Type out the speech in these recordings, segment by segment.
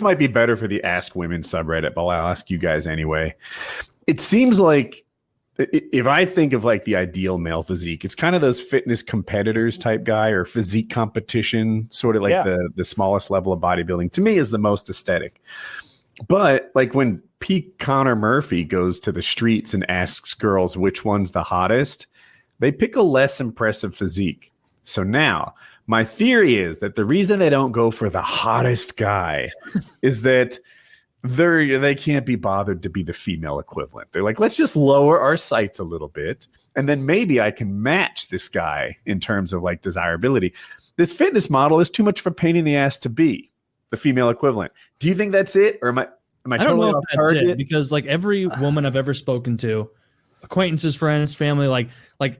might be better for the Ask Women subreddit, but I'll ask you guys anyway. It seems like if I think of like the ideal male physique, it's kind of those fitness competitors type guy or physique competition, sort of like the smallest level of bodybuilding, to me is the most aesthetic. But like when Pete Connor Murphy goes to the streets and asks girls which one's the hottest, they pick a less impressive physique. So now my theory is that the reason they don't go for the hottest guy is that they can't be bothered to be the female equivalent. They're like, let's just lower our sights a little bit, and then maybe I can match this guy in terms of like desirability. This fitness model is too much of a pain in the ass to be the female equivalent. Do you think that's it, or am I totally off target? Because like every woman I've ever spoken to, acquaintances, friends, family, like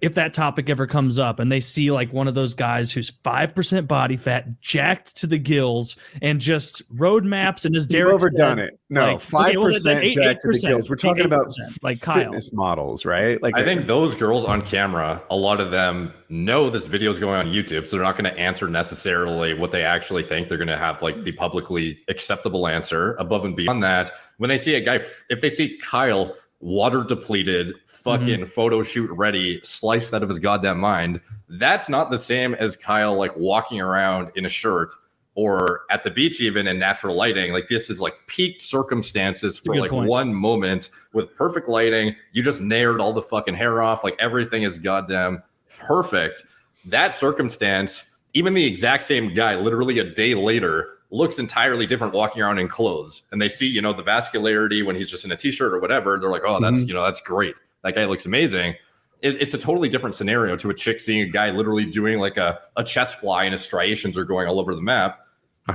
if that topic ever comes up and they see like one of those guys who's 5% body fat, jacked to the gills, and just road maps and as Derek overdone said, it. No, 5% jacked to the gills. We're talking about like fitness models, right? Like I think those girls on camera, a lot of them know this video is going on YouTube, so they're not going to answer necessarily what they actually think. They're going to have like the publicly acceptable answer. Above and beyond that, when they see a guy, if they see Kyle water depleted, fucking photo shoot ready, sliced out of his goddamn mind, that's not the same as Kyle like walking around in a shirt or at the beach even in natural lighting. Like this is like peak circumstances for like one moment with perfect lighting. You just nailed all the fucking hair off. Like everything is goddamn perfect. That circumstance, even the exact same guy literally a day later looks entirely different walking around in clothes, and they see, you know, the vascularity when he's just in a t-shirt or whatever. They're like, oh, that's, you know, that's great. That guy looks amazing. It's a totally different scenario to a chick seeing a guy literally doing like a chest fly and his striations are going all over the map.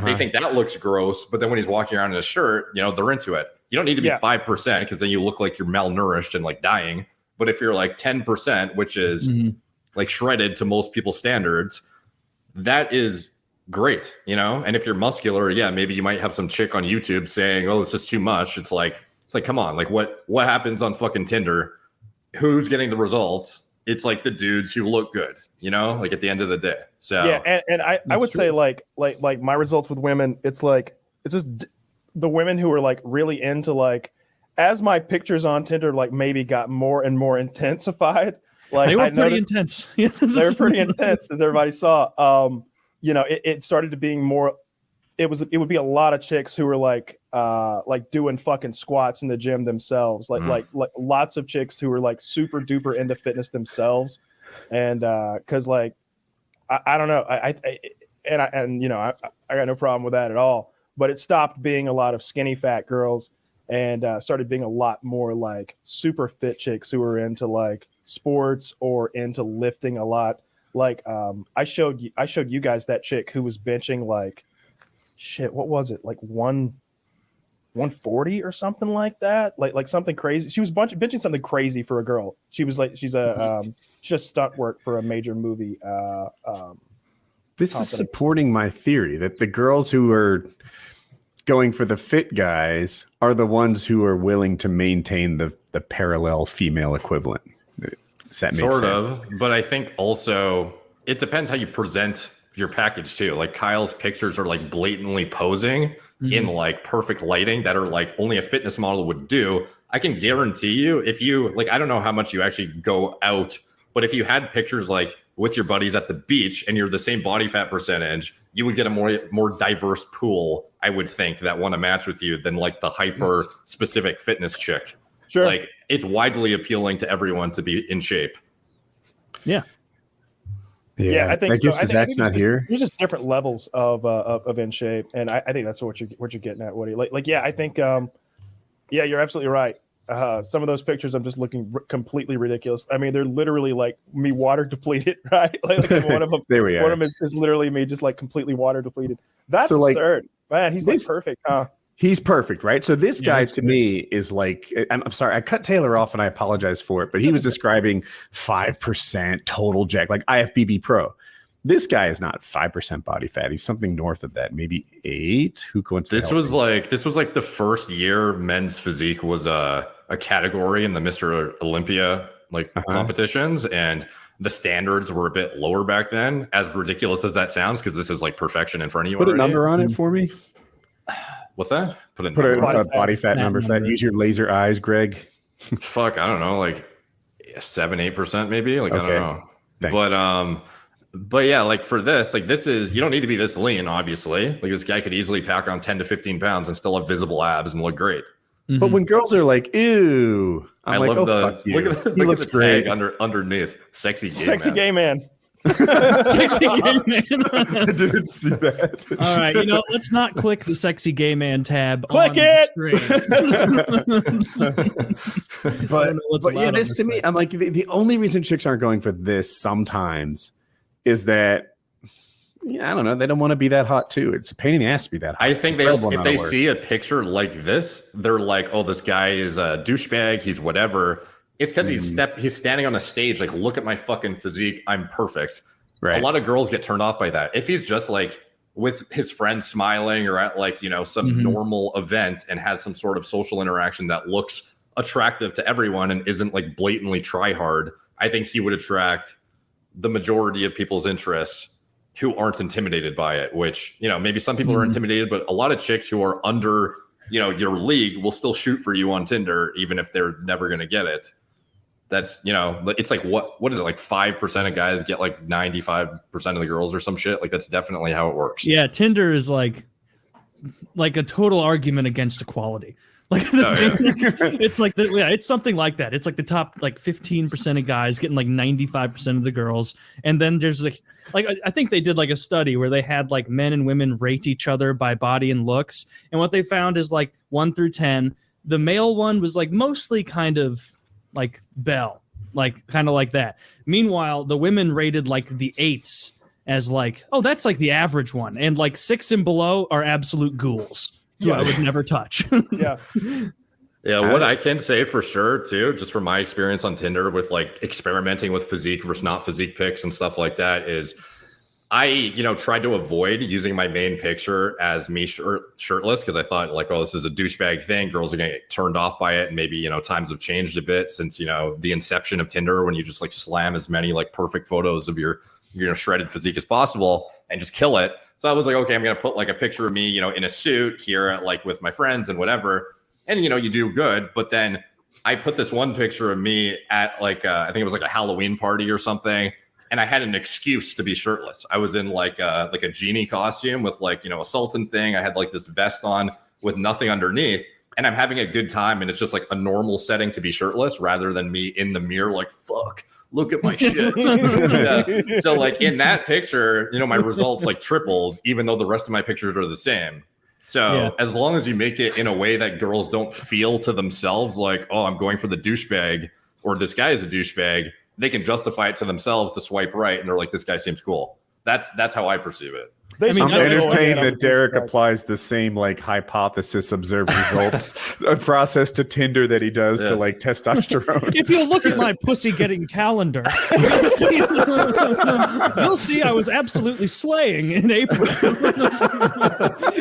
They think that looks gross, but then when he's walking around in a shirt, you know, they're into it. You don't need to be 5% because then you look like you're malnourished and like dying. But if you're like 10%, which is like shredded to most people's standards, that is great, you know. And if you're muscular, maybe you might have some chick on YouTube saying, oh, it's just too much. It's like come on, like what happens on fucking Tinder? Who's getting the results? It's like the dudes who look good, you know, like at the end of the day. So and I would say like my results with women, it's just the women who are like really into like, as my pictures on Tinder like maybe got more and more intensified, like they were pretty intense. They were pretty intense, as everybody saw. You know, it started to being more. It would be a lot of chicks who were like doing fucking squats in the gym themselves, like lots of chicks who were like super duper into fitness themselves, and because like I don't know, I you know I got no problem with that at all, but it stopped being a lot of skinny fat girls and started being a lot more like super fit chicks who were into like sports or into lifting a lot. Like I showed you guys that chick who was benching like shit, what was it, like 140 or something like that, like something crazy. She was benching something crazy for a girl. She was like, she's just stunt work for a major movie. This is supporting my theory that the girls who are going for the fit guys are the ones who are willing to maintain the parallel female equivalent. Does that make sense? Sort of, but I think also it depends how you present your package too. Like Kyle's pictures are like blatantly posing in like perfect lighting that are like only a fitness model would do. I can guarantee you, if you like, I don't know how much you actually go out, but if you had pictures like with your buddies at the beach and you're the same body fat percentage, you would get a more diverse pool, I would think, that want to match with you than like the hyper specific fitness chick. Sure. Like it's widely appealing to everyone to be in shape. Yeah. Yeah, I think. I guess Zach's not here. There's just different levels of in shape, and I think that's what you're getting at, Woody. Like yeah, I think you're absolutely right. Some of those pictures, I'm just looking completely ridiculous. I mean, they're literally like me water depleted, right? Like one of them, there we are. One of them is literally me just like completely water depleted. That's so absurd, man. He's like perfect, huh? He's perfect, right? So this guy to me is like, I'm sorry, I cut Taylor off and I apologize for it, but he was describing 5% total jack, like IFBB Pro. This guy is not 5% body fat. He's something north of that, maybe 8. Who coincidentally? This was like the first year men's physique was a category in the Mr. Olympia competitions, and the standards were a bit lower back then. As ridiculous as that sounds, because this is like perfection in front of you. Put a number on it for me. What's that? Put Put a Body body fat number. Use your laser eyes, Greg. Fuck, I don't know, like 7-8% maybe. Like, I don't know. Thanks. But yeah, like for this, like this is, you don't need to be this lean, obviously. Like this guy could easily pack on 10 to 15 pounds and still have visible abs and look great. But when girls are like, ew, I'm like, love fuck you. Look at He looks the great. tag underneath. Sexy Gay man. Sexy gay man. I didn't see that. All right, let's not click the sexy gay man tab. Click on it! The but yeah, this to me, I'm like, the only reason chicks aren't going for this sometimes is that, I don't know, they don't want to be that hot too. It's a pain in the ass to be that hot. I think if they see a picture like this, they're like, oh, this guy is a douchebag. He's whatever. It's because he's standing on a stage. Like, look at my fucking physique. I'm perfect. Right. A lot of girls get turned off by that. If he's just like with his friends smiling or at like, some normal event and has some sort of social interaction that looks attractive to everyone and isn't like blatantly try hard, I think he would attract the majority of people's interests who aren't intimidated by it, which, maybe some people are intimidated, but a lot of chicks who are under, your league will still shoot for you on Tinder, even if they're never going to get it. That's, it's like, what is it? Like 5% of guys get like 95% of the girls or some shit. Like that's definitely how it works. Yeah. Tinder is like a total argument against equality. Like it's like it's something like that. It's like the top like 15% of guys getting like 95% of the girls, and then there's like I think they did like a study where they had like men and women rate each other by body and looks, and what they found is like 1 through 10, the male one was like mostly kind of like Belle, like kind of like that. Meanwhile, the women rated like the 8s as like, oh, that's like the average one, and like 6 and below are absolute ghouls. Yeah, I would never touch. Yeah. Yeah, what I can say for sure too, just from my experience on Tinder with like experimenting with physique versus not physique pics and stuff like that, is I, tried to avoid using my main picture as me shirtless because I thought like, oh, this is a douchebag thing. Girls are gonna get turned off by it. And maybe, times have changed a bit since, the inception of Tinder, when you just like slam as many like perfect photos of your shredded physique as possible and just kill it. So I was like, okay, I'm going to put like a picture of me, in a suit here at, like with my friends and whatever. And, you do good. But then I put this one picture of me at like, I think it was like a Halloween party or something. And I had an excuse to be shirtless. I was in like a genie costume with like, a sultan thing. I had like this vest on with nothing underneath. And I'm having a good time. And it's just like a normal setting to be shirtless rather than me in the mirror like, fuck. Look at my shit. Yeah. So like in that picture, my results like tripled, even though the rest of my pictures are the same. So as long as you make it in a way that girls don't feel to themselves like, oh, I'm going for the douchebag or this guy is a douchebag, they can justify it to themselves to swipe right. And they're like, this guy seems cool. That's how I perceive it. I'm entertained that Derek applies the same like hypothesis observed results process to Tinder that he does to like testosterone. If you look at my pussy getting calendar, you'll see I was absolutely slaying in April.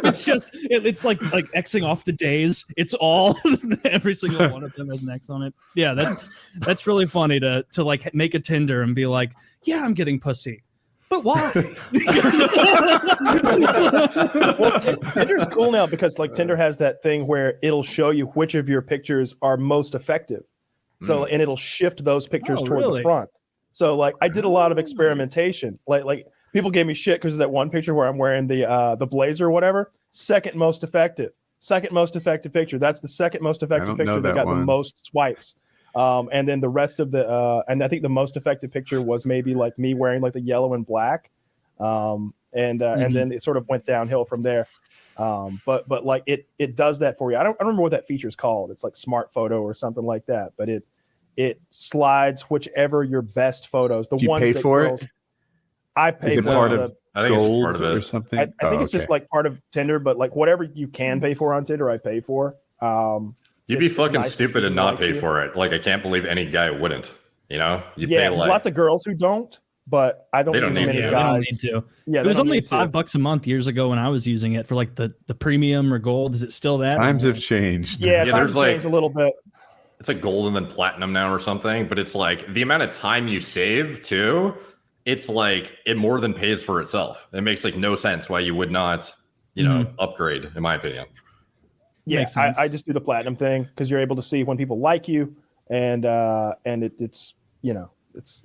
It's just it's like Xing off the days. It's all every single one of them has an X on it. Yeah, that's really funny to like make a Tinder and be like, yeah, I'm getting pussy. But why? Well, Tinder's cool now because like Tinder has that thing where it'll show you which of your pictures are most effective. So and it'll shift those pictures toward the front. So like I did a lot of experimentation. Like people gave me shit because that one picture where I'm wearing the blazer or whatever. Second most effective picture. That's the second most effective picture that got the most swipes. And then the rest of the and I think the most effective picture was maybe like me wearing like the yellow and black, and then it sort of went downhill from there. But like it does that for you. I don't remember what that feature is called. It's like Smart Photo or something like that. But it slides whichever your best photos. The ones pay that for girls, it. I pay Is it for part of I think gold it's part of it or something? I think it's just like part of Tinder, but like whatever you can pay for on Tinder, I pay for. You'd be fucking nice stupid and not pay for it. Like I can't believe any guy wouldn't. You pay there's like lots of girls who don't, but I don't. They don't think need many to. They don't guys. need to. Yeah, It was only $5 a month years ago when I was using it for like the premium or gold. Is it still that? Times have changed. Yeah, Yeah, times there's changed a little bit. it's like gold and then platinum now or something, but it's like the amount of time you save too, it's like it more than pays for itself. It makes like no sense why you would not, upgrade, in my opinion. Yeah, Makes sense. I just do the platinum thing because you're able to see when people like you, and it's you know it's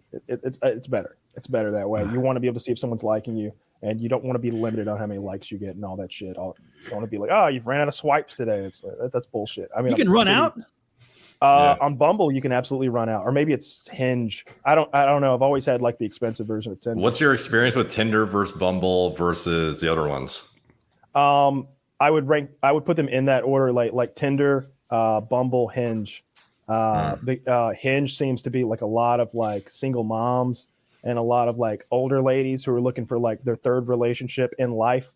better. It's better that way. You want to be able to see if someone's liking you, and you don't want to be limited on how many likes you get and all that shit. You don't want to be like, oh, you've ran out of swipes today. It's like, that's bullshit. I mean, You can run out. On Bumble. You can absolutely run out, or maybe it's Hinge. I don't know. I've always had like the expensive version of Tinder. What's your experience with Tinder versus Bumble versus the other ones? I would put them in that order, like Tinder, Bumble, Hinge. The Hinge seems to be like a lot of like single moms and a lot of like older ladies who are looking for like their third relationship in life.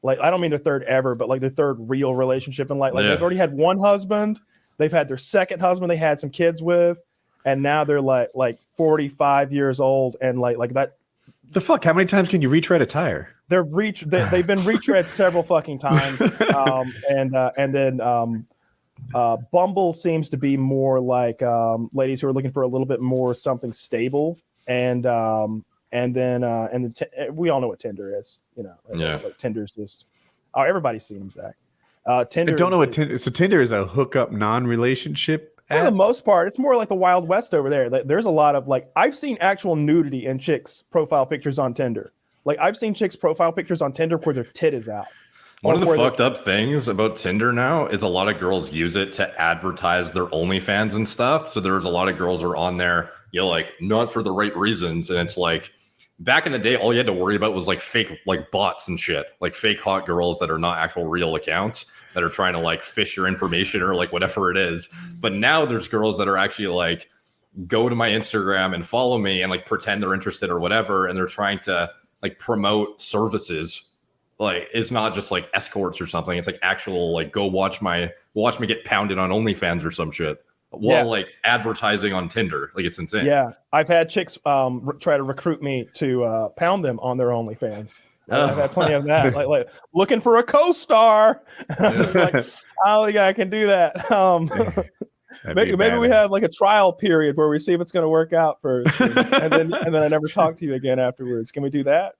Like, I don't mean their third ever, but like their third real relationship in life. Like they've already had one husband, they've had their second husband they had some kids with, and now they're like 45 years old and like that. The fuck? How many times can you retread a tire? They've been retread several fucking times, and then Bumble seems to be more like ladies who are looking for a little bit more something stable, and then we all know what Tinder is, you know. Like Tinder's just everybody's seen them, Zach. Tinder. I don't know what Tinder. So Tinder is a hookup non-relationship app? For the most part, it's more like the Wild West over there. There's a lot of like I've seen actual nudity in chicks' profile pictures on Tinder. Like I've seen chicks' profile pictures on Tinder where their tit is out. One of the fucked up things about Tinder now is a lot of girls use it to advertise their OnlyFans and stuff. So there's a lot of girls who are on there, you know, like not for the right reasons. And it's like back in the day, all you had to worry about was like fake like bots and shit, like fake hot girls that are not actual real accounts that are trying to like fish your information or like whatever it is. But now there's girls that are actually like, go to my Instagram and follow me and like pretend they're interested or whatever. And they're trying to like promote services. Like it's not just like escorts or something. It's like actual like go watch me get pounded on OnlyFans or some shit while like advertising on Tinder. Like it's insane. Yeah, I've had chicks try to recruit me to pound them on their OnlyFans. I've had plenty of that. like looking for a co-star. I'm just like, I don't think I can do that. Maybe we have like a trial period where we see if it's going to work out first, and then I never talk to you again afterwards. Can we do that?